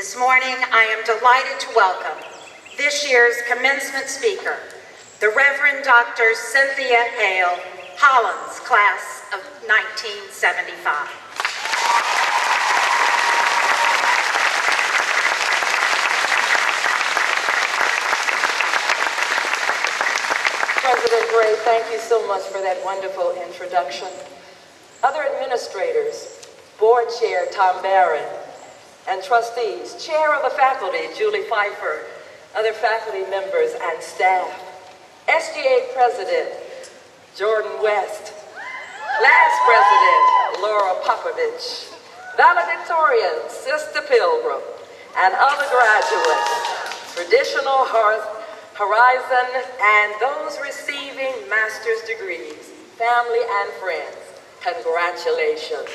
This morning, I am delighted to welcome this year's commencement speaker, the Reverend Dr. Cynthia Hale, Hollins, class of 1975. President Gray, thank you so much for that wonderful introduction. Other administrators, Board Chair Tom Barron, and trustees, Chair of the Faculty Julie Pfeiffer, other faculty members and staff, SGA President Jordan West, Class President Laura Popovich, valedictorian Sister Pilgrim, and other graduates, traditional Horizon, and those receiving master's degrees, family and friends, congratulations.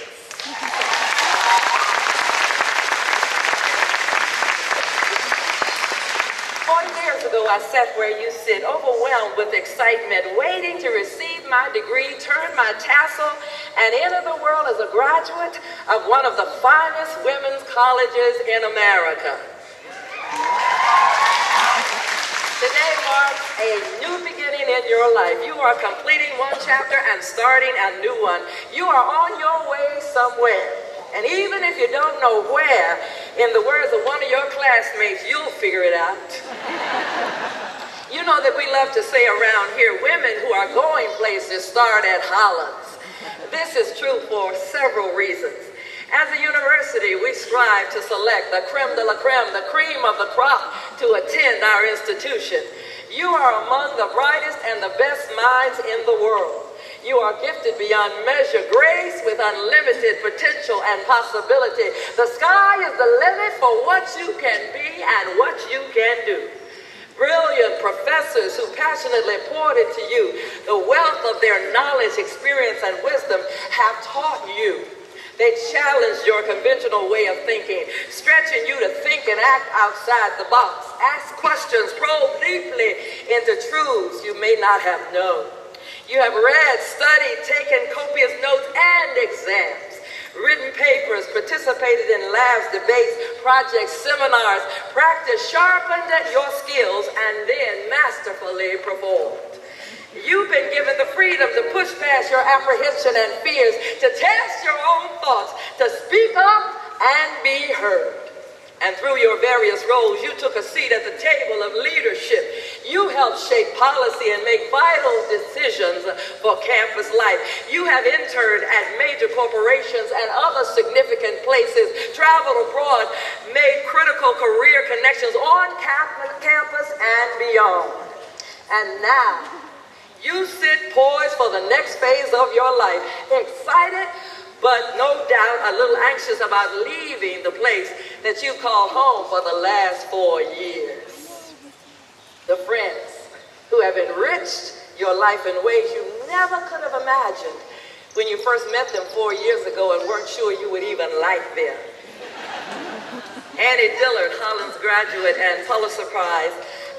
40 years ago, I sat where you sit, overwhelmed with excitement, waiting to receive my degree, turn my tassel, and enter the world as a graduate of one of the finest women's colleges in America. Today marks a new beginning in your life. You are completing one chapter and starting a new one. You are on your way somewhere. And even if you don't know where, in the words of one of your classmates, you'll figure it out. You know that we love to say around here, women who are going places start at Hollins. This is true for several reasons. As a university, we strive to select the creme de la creme, the cream of the crop, to attend our institution. You are among the brightest and the best minds in the world. You are gifted beyond measure, grace with unlimited potential and possibility. The sky is the limit for what you can be and what you can do. Brilliant professors who passionately poured into you the wealth of their knowledge, experience, and wisdom have taught you. They challenge your conventional way of thinking, stretching you to think and act outside the box. Ask questions, probe deeply into truths you may not have known. You have read, studied, taken copious notes and exams, written papers, participated in labs, debates, projects, seminars, practiced, sharpened your skills, and then masterfully performed. You've been given the freedom to push past your apprehension and fears, to test your own thoughts, to speak up and be heard. And through your various roles, you took a seat at the table of leadership. You helped shape policy and make vital decisions for campus life. You have interned at major corporations and other significant places, traveled abroad, made critical career connections on campus and beyond. And now, you sit poised for the next phase of your life, excited, but no doubt a little anxious about leaving the place that you call home for the last 4 years. The friends who have enriched your life in ways you never could have imagined when you first met them 4 years ago and weren't sure you would even like them. Annie Dillard, Hollins graduate and Pulitzer Prize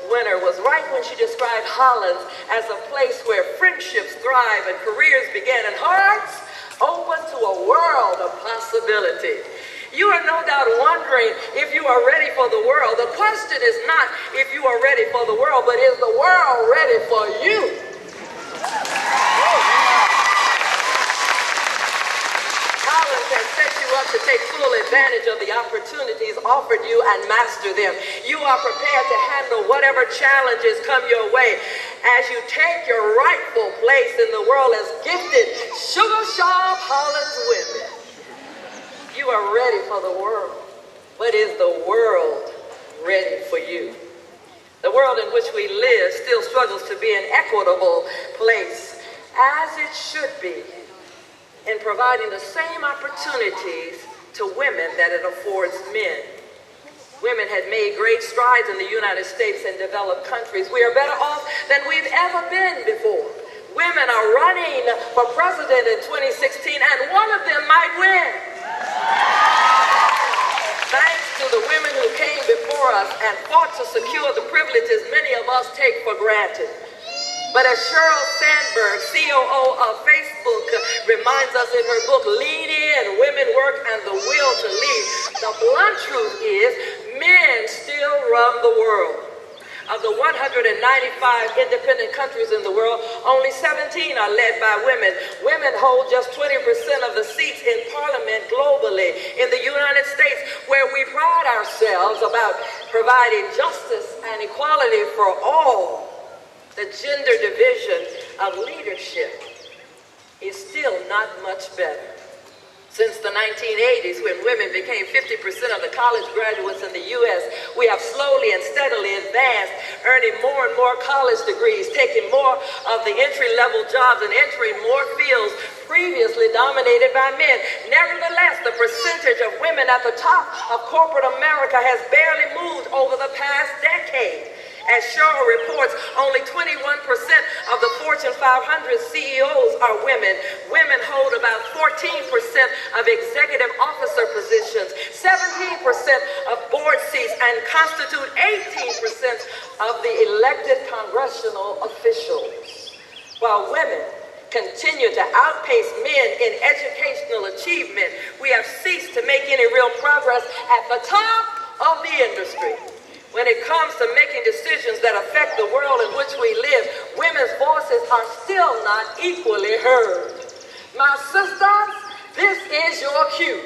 winner, was right when she described Hollins as a place where friendships thrive and careers begin and hearts open to a world of possibility. You are no doubt wondering if you are ready for the world. The question is not if you are ready for the world, but is the world ready for you? Hollins has set you up to take full advantage of the opportunities offered you and master them. You are prepared to handle whatever challenges come your way as you take your rightful place in the world as gifted, sugar-sharp Hollins women. You are ready for the world, but is the world ready for you? The world in which we live still struggles to be an equitable place, as it should be, in providing the same opportunities to women that it affords men. Women had made great strides in the United States and developed countries. We are better off than we've ever been before. Women are running for president in 2016, and one of them might win. Thanks to the women who came before us and fought to secure the privileges many of us take for granted. But as Sheryl Sandberg, COO of Facebook, reminds us in her book, Lean In, Women Work and the Will to Lead, The blunt truth is men still run the world. Of the 195 independent countries in the world, only 17 are led by women. Women hold just 20% of the seats in parliament globally. In the United States, where we pride ourselves about providing justice and equality for all, the gender division of leadership is still not much better. Since the 1980s, when women became 50% of the college graduates in the U.S., we have slowly and steadily advanced, earning more and more college degrees, taking more of the entry-level jobs and entering more fields previously dominated by men. Nevertheless, the percentage of women at the top of corporate America has barely moved over the past decade. As Shaw reports, only 21% of the Fortune 500 CEOs are women. Women hold about 14% of executive officer positions, 17% of board seats, and constitute 18% of the elected congressional officials. While women continue to outpace men in educational achievement, we have ceased to make any real progress at the top of the industry. When it comes to making decisions that affect the world in which we live, women's voices are still not equally heard. My sisters, this is your cue.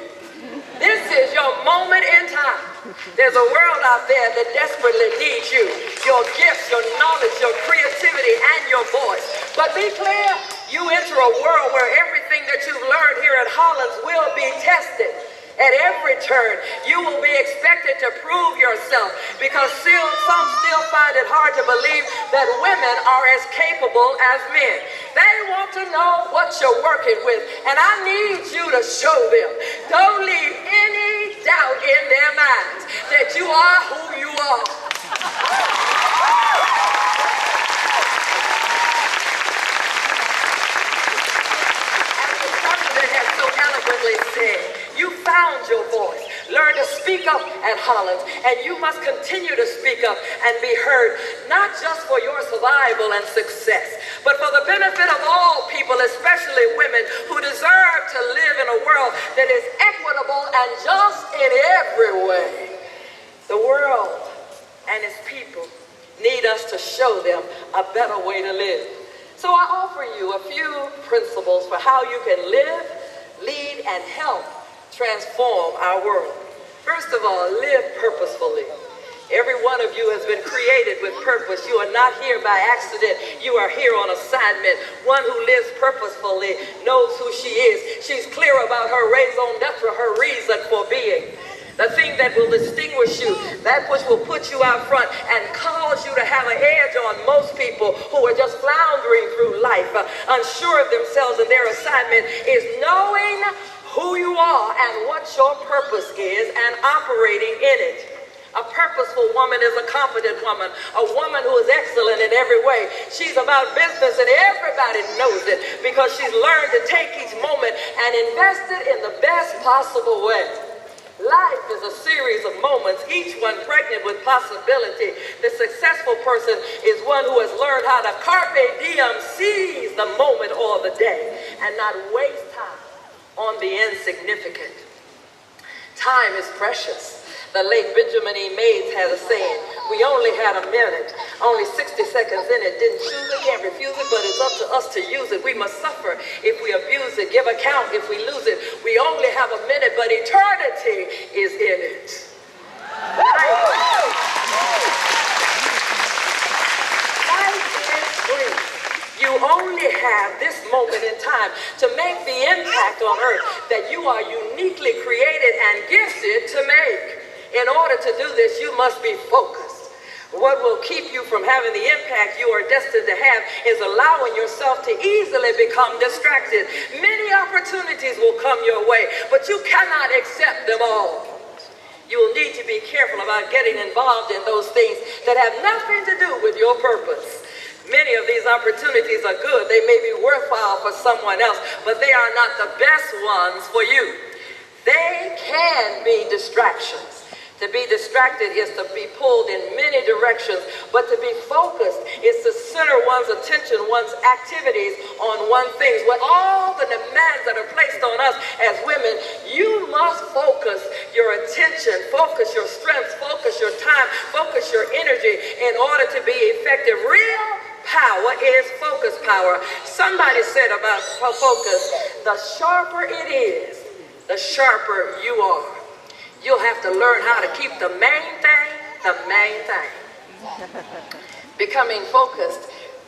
This is your moment in time. There's a world out there that desperately needs you, your gifts, your knowledge, your creativity, and your voice. But be clear, you enter a world where everything that you've learned here at Hollins will be tested. At every turn, you will be expected to prove yourself, because some still find it hard to believe that women are as capable as men. They want to know what you're working with, and I need you to show them. Don't leave any doubt in their minds that you are who you are. As the president has so eloquently said, you found your voice. Learn to speak up at Hollins, and you must continue to speak up and be heard, not just for your survival and success, but for the benefit of all people, especially women, who deserve to live in a world that is equitable and just in every way. The world and its people need us to show them a better way to live. So I offer you a few principles for how you can live, lead, and help transform our world. First of all, live purposefully. Every one of you has been created with purpose. You are not here by accident. You are here on assignment. One who lives purposefully knows who she is. She's clear about her raison d'etre, her reason for being. The thing that will distinguish you, that which will put you out front and cause you to have an edge on most people who are just floundering through life, unsure of themselves and their assignment, is knowing who you are and what your purpose is and operating in it. A purposeful woman is a confident woman, a woman who is excellent in every way. She's about business and everybody knows it, because she's learned to take each moment and invest it in the best possible way. Life is a series of moments, each one pregnant with possibility. The successful person is one who has learned how to carpe diem, seize the moment or the day, and not waste time on the insignificant. Time is precious. The late Benjamin E. Mays had a saying, we only had a minute, only 60 seconds in it, didn't choose it, can't refuse it, but it's up to us to use it. We must suffer if we abuse it, give account if we lose it. We only have a minute, but eternity is in it. Life is free. You only have this moment in time to make the impact on earth that you are uniquely created and gifted to make. In order to do this, you must be focused. What will keep you from having the impact you are destined to have is allowing yourself to easily become distracted. Many opportunities will come your way, but you cannot accept them all. You will need to be careful about getting involved in those things that have nothing to do with your purpose. Many of these opportunities are good. They may be worthwhile for someone else, but they are not the best ones for you. They can be distractions. To be distracted is to be pulled in many directions, but to be focused is to center one's attention, one's activities on one thing. With all the demands that are placed on us as women, you must focus your attention, focus your strength, focus your time, focus your energy in order to be effective. Real power is focus power. Somebody said about focus, the sharper it is, the sharper you are. You'll have to learn how to keep the main thing, the main thing. Becoming focused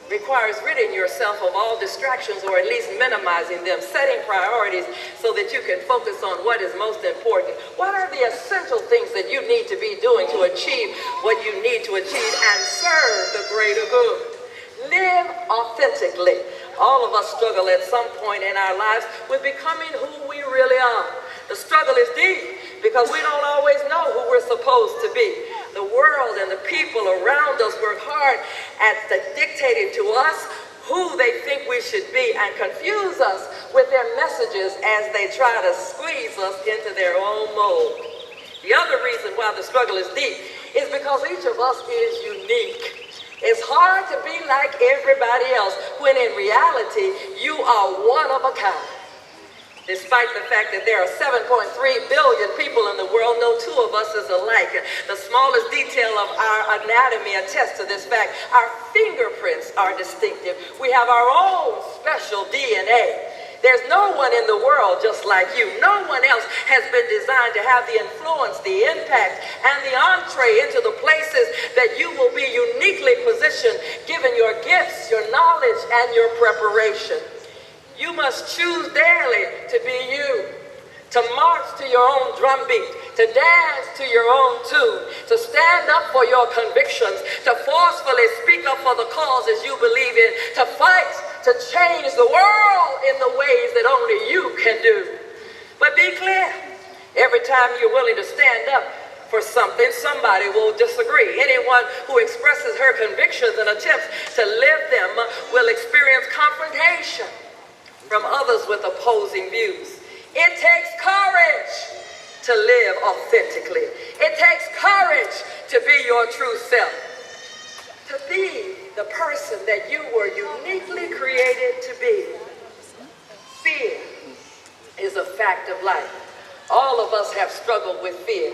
requires ridding yourself of all distractions, or at least minimizing them, setting priorities so that you can focus on what is most important. What are the essential things that you need to be doing to achieve what you need to achieve and serve the greater good? Live authentically. All of us struggle at some point in our lives with becoming who we really are. The struggle is deep because we don't always know who we're supposed to be. The world and the people around us work hard at dictating to us who they think we should be and confuse us with their messages as they try to squeeze us into their own mold. The other reason why the struggle is deep is because each of us is unique. It's hard to be like everybody else when in reality you are one of a kind. Despite the fact that there are 7.3 billion people in the world, no two of us is alike. The smallest detail of our anatomy attests to this fact. Our fingerprints are distinctive. We have our own special DNA. There's no one in the world just like you. No one else has been designed to have the influence, the impact, and the entree into the places that you will be uniquely positioned given your gifts, your knowledge, and your preparation. You must choose daily to be you, to march to your own drumbeat, to dance to your own tune, to stand up for your convictions, to forcefully speak up for the causes you believe in, to fight, to change the world in the ways that only you can do. But be clear, every time you're willing to stand up for something, somebody will disagree. Anyone who expresses her convictions and attempts to live them will experience confrontation from others with opposing views. It takes courage to live authentically. It takes courage to be your true self, to be the person that you were uniquely created to be. Fear is a fact of life. All of us have struggled with fear.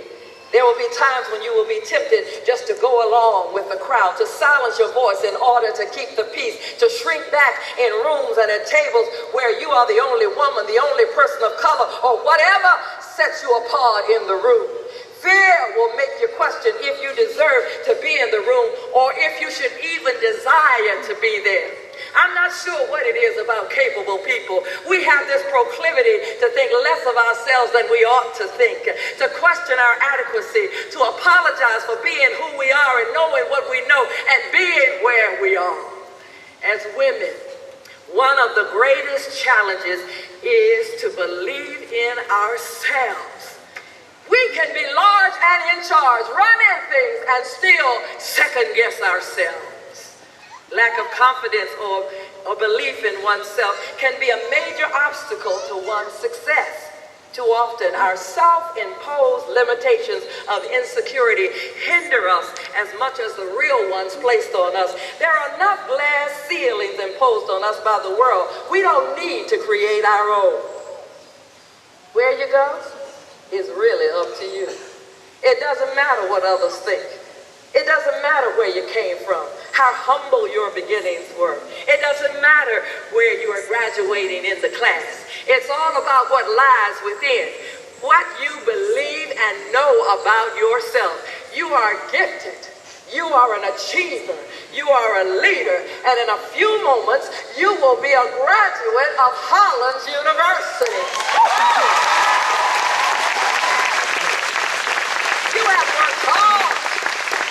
There will be times when you will be tempted just to go along with the crowd, to silence your voice in order to keep the peace, to shrink back in rooms and at tables where you are the only woman, the only person of color, or whatever sets you apart in the room. Fear will make you question if you deserve to be in the room or if you should even desire to be there. I'm not sure what it is about capable people. We have this proclivity to think less of ourselves than we ought to think, to question our adequacy, to apologize for being who we are and knowing what we know and being where we are. As women, one of the greatest challenges is to believe in ourselves. We can be large and in charge, running things, and still second guess ourselves. Lack of confidence or belief in oneself can be a major obstacle to one's success. Too often, our self-imposed limitations of insecurity hinder us as much as the real ones placed on us. There are enough glass ceilings imposed on us by the world. We don't need to create our own. Where you go is really up to you. It doesn't matter what others think. It doesn't matter where you came from, how humble your beginnings were. It doesn't matter where you are graduating in the class. It's all about what lies within, what you believe and know about yourself. You are gifted. You are an achiever. You are a leader. And in a few moments, you will be a graduate of Hollins University. You have worked hard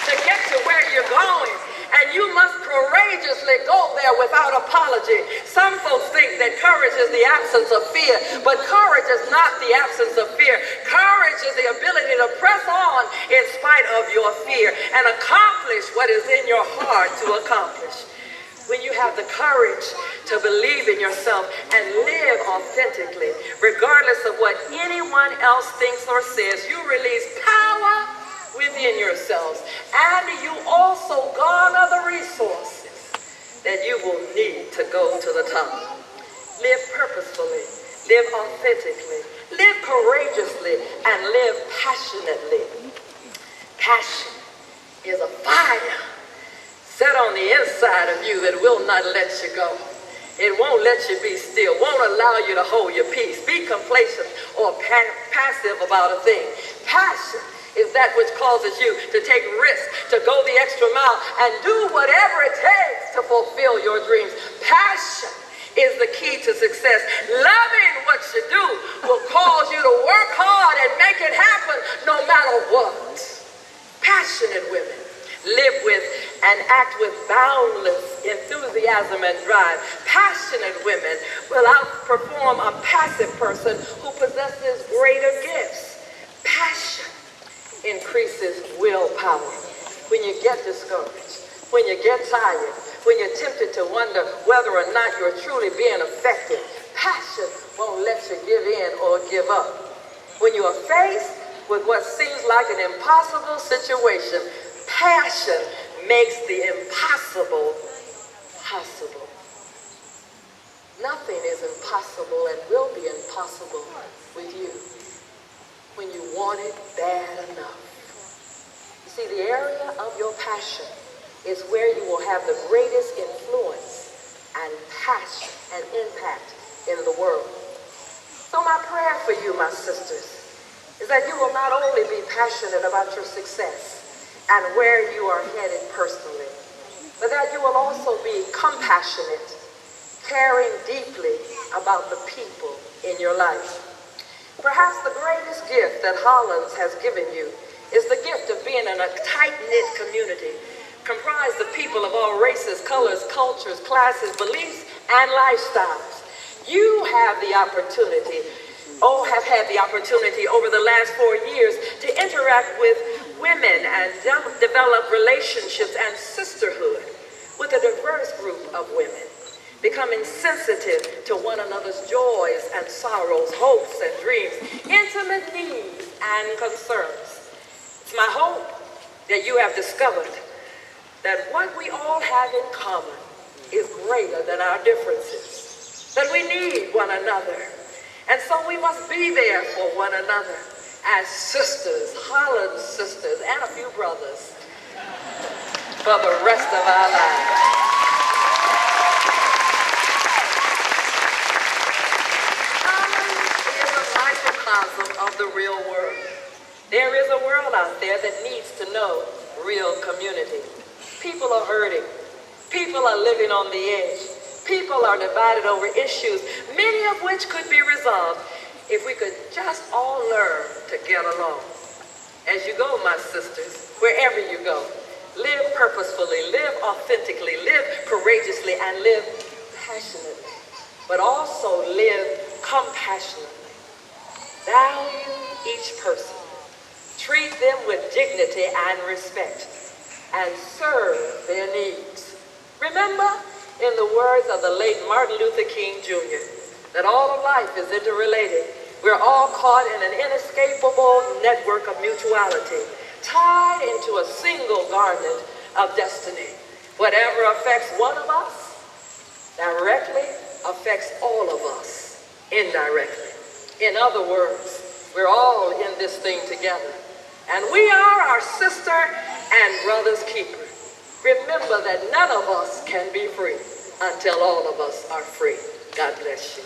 to get to where you're going, and you must courageously go there without apology. Some folks think that courage is the absence of fear, but courage is not the absence of fear. Courage is the ability to press on in spite of your fear and accomplish what is in your heart to accomplish. When you have the courage to believe in yourself and live authentically, regardless of what anyone else thinks or says, you release power within yourselves, and you also garner the resources that you will need to go to the top. Live purposefully, live authentically, live courageously, and live passionately. Passion is a fire set on the inside of you that will not let you go. It won't let you be still, won't allow you to hold your peace, be complacent or passive about a thing. Passion is that which causes you to take risks, to go the extra mile, and do whatever it takes to fulfill your dreams. Passion is the key to success. Loving what you do will cause you to work hard and make it happen no matter what. Passionate women live with and act with boundless enthusiasm and drive. Passionate women will outperform a passive person who possesses greater gifts. Passion increases willpower. When you get discouraged, when you get tired, when you're tempted to wonder whether or not you're truly being effective, passion won't let you give in or give up. When you are faced with what seems like an impossible situation, passion makes the impossible possible. Nothing is impossible and will be impossible with you when you want it bad enough. You see, the area of your passion is where you will have the greatest influence and passion and impact in the world. So my prayer for you, my sisters, is that you will not only be passionate about your success and where you are headed personally, but that you will also be compassionate, caring deeply about the people in your life. Perhaps the greatest gift that Hollins has given you is the gift of being in a tight-knit community comprised of people of all races, colors, cultures, classes, beliefs, and lifestyles. You have the opportunity, have had the opportunity over the last 4 years to interact with women and develop relationships and sisterhood with a diverse group of women, becoming sensitive to one another's joys and sorrows, hopes and dreams, intimate needs and concerns. It's my hope that you have discovered that what we all have in common is greater than our differences, that we need one another, and so we must be there for one another as sisters, Hollins sisters, and a few brothers for the rest of our lives. Hollins is a microcosm of the real world. There is a world out there that needs to know real community. People are hurting. People are living on the edge. People are divided over issues, many of which could be resolved if we could just all learn to get along. As you go, my sisters, wherever you go, live purposefully, live authentically, live courageously, and live passionately, but also live compassionately. Value each person. Treat them with dignity and respect, and serve their needs. Remember, in the words of the late Martin Luther King Jr., that all of life is interrelated. We're all caught in an inescapable network of mutuality, tied into a single garment of destiny. Whatever affects one of us directly affects all of us indirectly. In other words, we're all in this thing together, and we are our sister and brother's keeper. Remember that none of us can be free until all of us are free. God bless you.